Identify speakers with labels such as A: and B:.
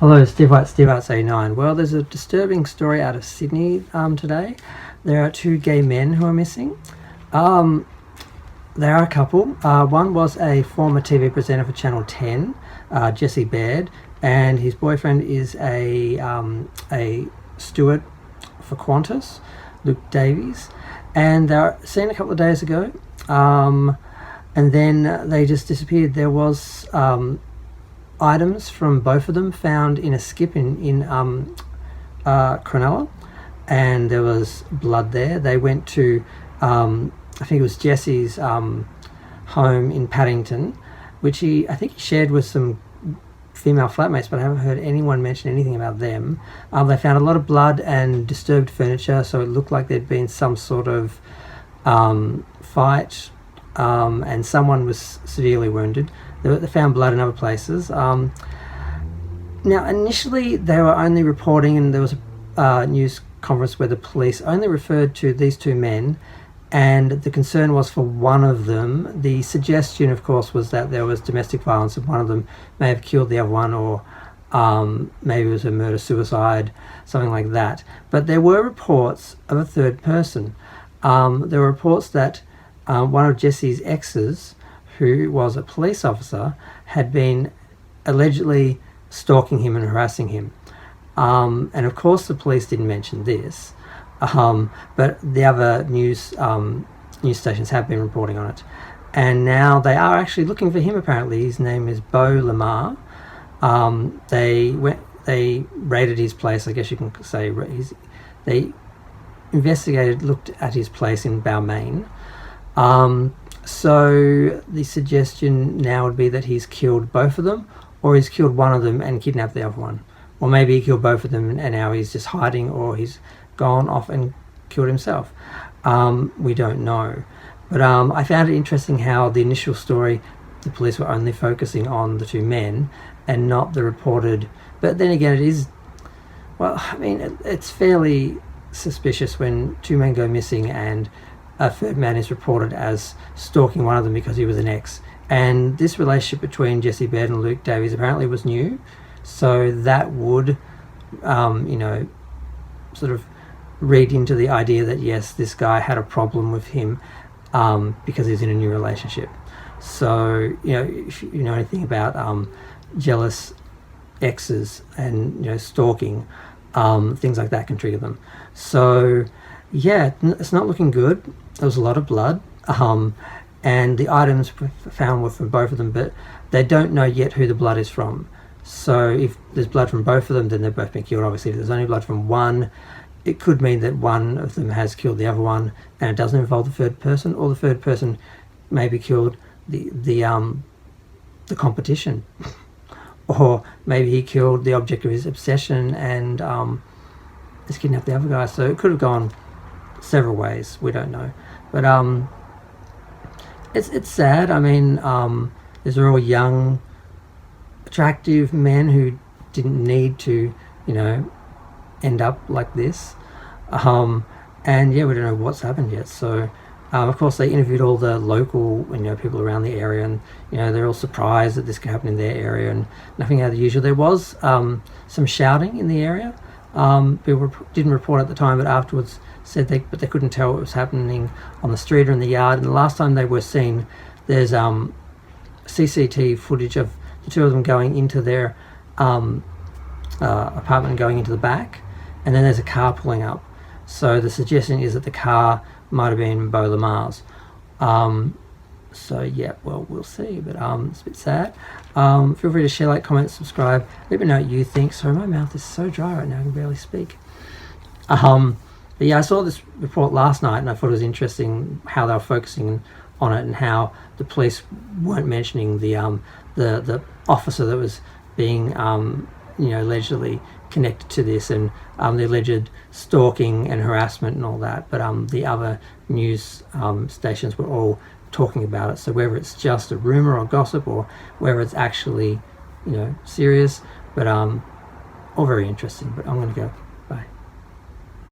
A: Hello, Steve White, Steve Arts 89. Well, there's a disturbing story out of Sydney today. There are two gay men who are missing. They are a couple. One was a former TV presenter for Channel 10, Jesse Baird, and his boyfriend is a steward for Qantas, Luke Davies. And they were seen a couple of days ago, and then they just disappeared. There was items from both of them found in a skip in Cronulla, and there was blood there. They went to I think it was Jesse's home in Paddington, which I think he shared with some female flatmates, but I haven't heard anyone mention anything about them. They found a lot of blood and disturbed furniture, so it looked like there'd been some sort of fight, and someone was severely wounded. They found blood in other places. Now, initially they were only reporting, and there was a news conference where the police only referred to these two men, and the concern was for one of them. The suggestion, of course, was that there was domestic violence and one of them may have killed the other one, or maybe it was a murder-suicide, something like that. But there were reports of a third person. There were reports that one of Jesse's exes, who was a police officer, had been allegedly stalking him and harassing him. And of course the police didn't mention this, but the other news stations have been reporting on it. And now they are actually looking for him, apparently. His name is Beau Lamarre. They raided his place, I guess you can say. They looked at his place in Balmain. So the suggestion now would be that he's killed both of them, or he's killed one of them and kidnapped the other one. Or maybe he killed both of them and now he's just hiding, or he's gone off and killed himself. We don't know. But I found it interesting how the initial story, the police were only focusing on the two men and not the reported. But then again, it is, well, I mean, it's fairly suspicious when two men go missing and a third man is reported as stalking one of them because he was an ex. And this relationship between Jesse Baird and Luke Davies apparently was new, so that would, sort of read into the idea that yes, this guy had a problem with him because he's in a new relationship. So, if you know anything about jealous exes and stalking, things like that can trigger them. So yeah, it's not looking good. There was a lot of blood, and the items found were from both of them, but they don't know yet who the blood is from. So if there's blood from both of them, then they've both been killed. Obviously, if there's only blood from one, it could mean that one of them has killed the other one, and it doesn't involve the third person, or the third person maybe killed the competition, or maybe he killed the object of his obsession and has kidnapped the other guy. So it could have gone several ways. We don't know, but it's sad. I mean, these are all young, attractive men who didn't need to end up like this, and yeah, we don't know what's happened yet. So of course they interviewed all the local people around the area, and they're all surprised that this could happen in their area and nothing out of the usual. There was some shouting in the area. People didn't report at the time, but afterwards said they couldn't tell what was happening on the street or in the yard. And the last time they were seen, there's CCTV footage of the two of them going into their apartment and going into the back, and then there's a car pulling up. So the suggestion is that the car might have been Beau Lamarre's. So yeah, well, we'll see, but it's a bit sad. Feel free to share, like, comment, subscribe. Let me know what you think. Sorry, my mouth is so dry right now, I can barely speak. But yeah, I saw this report last night and I thought it was interesting how they were focusing on it, and how the police weren't mentioning the officer that was being allegedly connected to this, and the alleged stalking and harassment and all that. But the other news stations were all talking about it. So whether it's just a rumor or gossip, or whether it's actually serious, but all very interesting. But I'm gonna go.